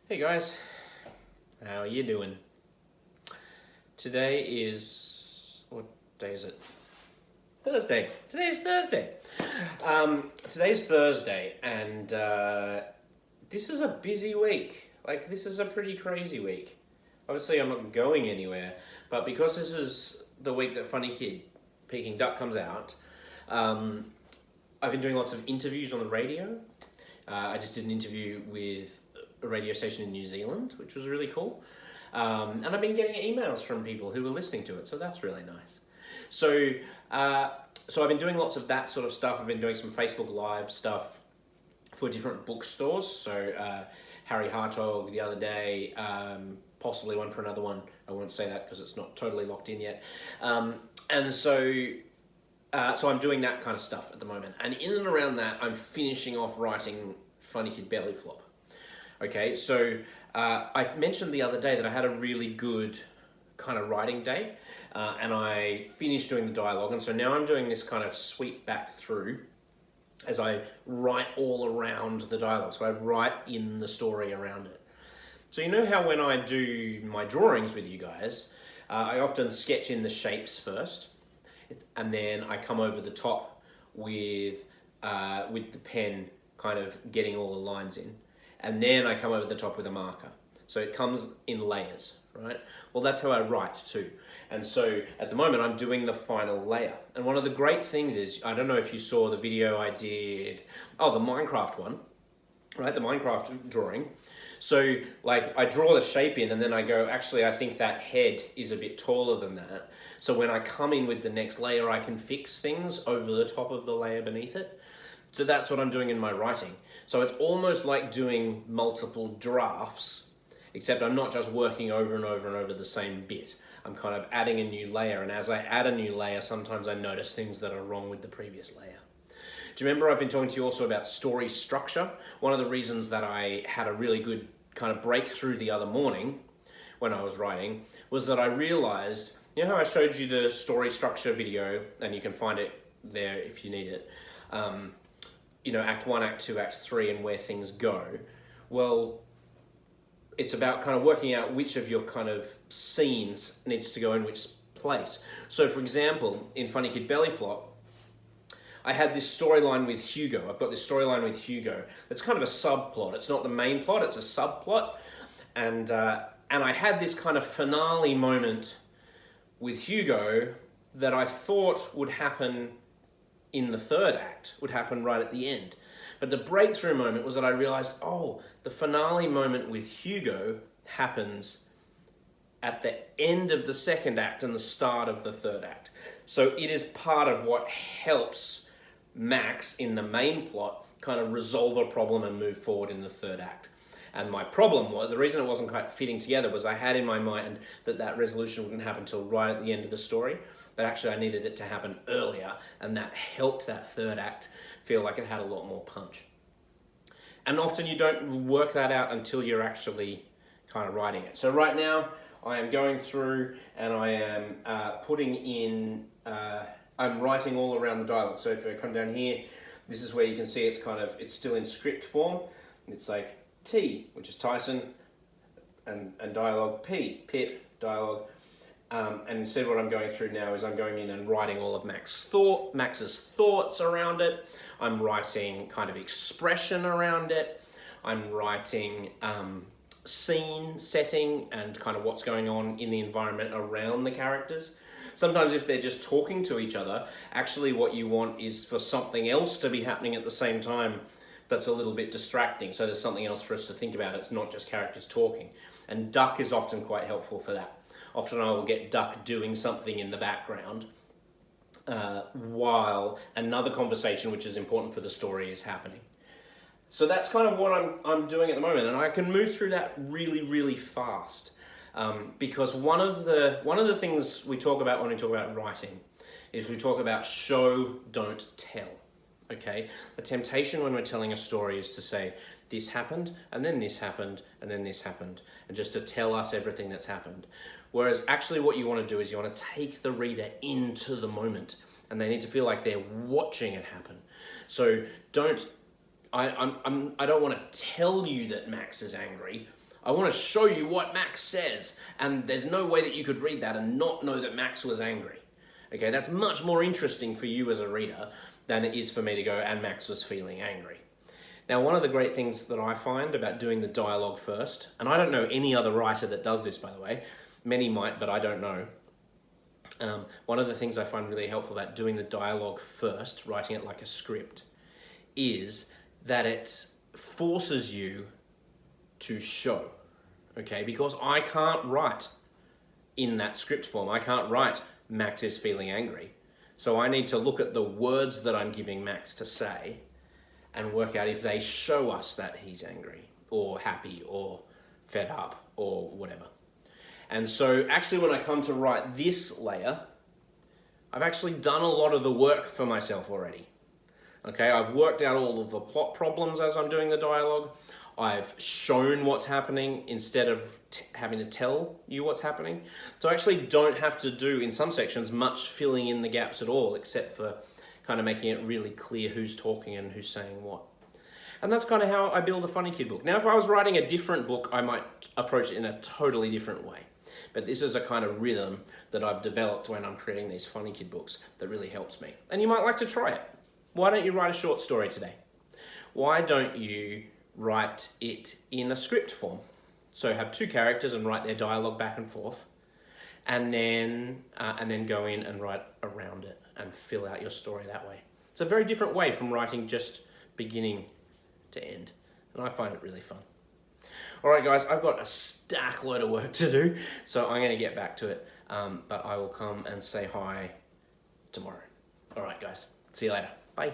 Hey guys, how are you doing? Today is, what day is it? Thursday. Today's Thursday. Today's Thursday, and this is a busy week. Like, this is a pretty crazy week. Obviously, I'm not going anywhere, but because this is the week that Funny Kid Peking Duck comes out, I've been doing lots of interviews on the radio. I just did an interview with a radio station in New Zealand, which was really cool. And I've been getting emails from people who were listening to it, so that's really nice. So, so I've been doing lots of that sort of stuff. I've been doing some Facebook Live stuff for different bookstores. So Harry Hartog the other day, possibly one for another one. I won't say that because it's not totally locked in yet. And so I'm doing that kind of stuff at the moment. And in and around that, I'm finishing off writing Funny Kid Belly Flop. Okay, so I mentioned the other day that I had a really good kind of writing day, and I finished doing the dialogue, and so now I'm doing this kind of sweep back through as I write all around the dialogue. So I write in the story around it. So you know how when I do my drawings with you guys, I often sketch in the shapes first, and then I come over the top with the pen, kind of getting all the lines in. And then I come over the top with a marker. So it comes in layers, right? Well, that's how I write too. And so at the moment, I'm doing the final layer. And one of the great things is, I don't know if you saw the video I did, the Minecraft one, right? The Minecraft drawing. So like I draw the shape in and then I go, actually, I think that head is a bit taller than that. So when I come in with the next layer, I can fix things over the top of the layer beneath it. So that's what I'm doing in my writing. So it's almost like doing multiple drafts, except I'm not just working over and over and over the same bit. I'm kind of adding a new layer, and as I add a new layer, sometimes I notice things that are wrong with the previous layer. Do you remember I've been talking to you also about story structure? One of the reasons that I had a really good kind of breakthrough the other morning when I was writing was that I realized, you know how I showed you the story structure video, and you can find it there if you need it, Act 1, Act 2, Act 3, and where things go. Well, it's about kind of working out which of your kind of scenes needs to go in which place. So, for example, in Funny Kid Belly Flop, I had this storyline with Hugo. I've got this storyline with Hugo. It's kind of a subplot. It's not the main plot, it's a subplot. And I had this kind of finale moment with Hugo that I thought would happen in the third act, would happen right at the end. But the breakthrough moment was that I realized, the finale moment with Hugo happens at the end of the second act and the start of the third act. So it is part of what helps Max in the main plot kind of resolve a problem and move forward in the third act. And my problem was, the reason it wasn't quite fitting together was I had in my mind that resolution wouldn't happen until right at the end of the story. But actually I needed it to happen earlier, and that helped that third act feel like it had a lot more punch. And often you don't work that out until you're actually kind of writing it. So right now I am going through and I am putting in, I'm writing all around the dialogue. So if I come down here, this is where you can see it's still in script form. It's like T, which is Tyson, and dialogue, P, Pip, dialogue. And instead what I'm going through now is I'm going in and writing all of Max's thoughts around it. I'm writing kind of expression around it. I'm writing scene setting and kind of what's going on in the environment around the characters. Sometimes if they're just talking to each other, actually what you want is for something else to be happening at the same time that's a little bit distracting. So there's something else for us to think about. It's not just characters talking. And Duck is often quite helpful for that. Often I will get Duck doing something in the background while another conversation, which is important for the story, is happening. So that's kind of what I'm doing at the moment, and I can move through that really, really fast because one of the things we talk about when we talk about writing is we talk about show, don't tell. Okay, the temptation when we're telling a story is to say this happened, and then this happened, and then this happened, and just to tell us everything that's happened. Whereas actually what you want to do is you want to take the reader into the moment, and they need to feel like they're watching it happen. So I don't want to tell you that Max is angry. I want to show you what Max says. And there's no way that you could read that and not know that Max was angry. Okay, that's much more interesting for you as a reader than it is for me to go, and Max was feeling angry. Now, one of the great things that I find about doing the dialogue first, and I don't know any other writer that does this, by the way, many might, but I don't know. One of the things I find really helpful about doing the dialogue first, writing it like a script, is that it forces you to show, okay? Because I can't write in that script form. I can't write Max is feeling angry. So I need to look at the words that I'm giving Max to say and work out if they show us that he's angry or happy or fed up or whatever. And so actually when I come to write this layer, I've actually done a lot of the work for myself already. Okay, I've worked out all of the plot problems as I'm doing the dialogue. I've shown what's happening instead of having to tell you what's happening. So I actually don't have to do, in some sections, much filling in the gaps at all, except for kind of making it really clear who's talking and who's saying what. And that's kind of how I build a funny kid book. Now, if I was writing a different book, I might approach it in a totally different way. But this is a kind of rhythm that I've developed when I'm creating these funny kid books that really helps me. And you might like to try it. Why don't you write a short story today? Why don't you write it in a script form? So have two characters and write their dialogue back and forth, and then go in and write around it and fill out your story that way. It's a very different way from writing just beginning to end, and I find it really fun. All right, guys, I've got a stack load of work to do, so I'm going to get back to it, but I will come and say hi tomorrow. All right, guys, see you later. Bye.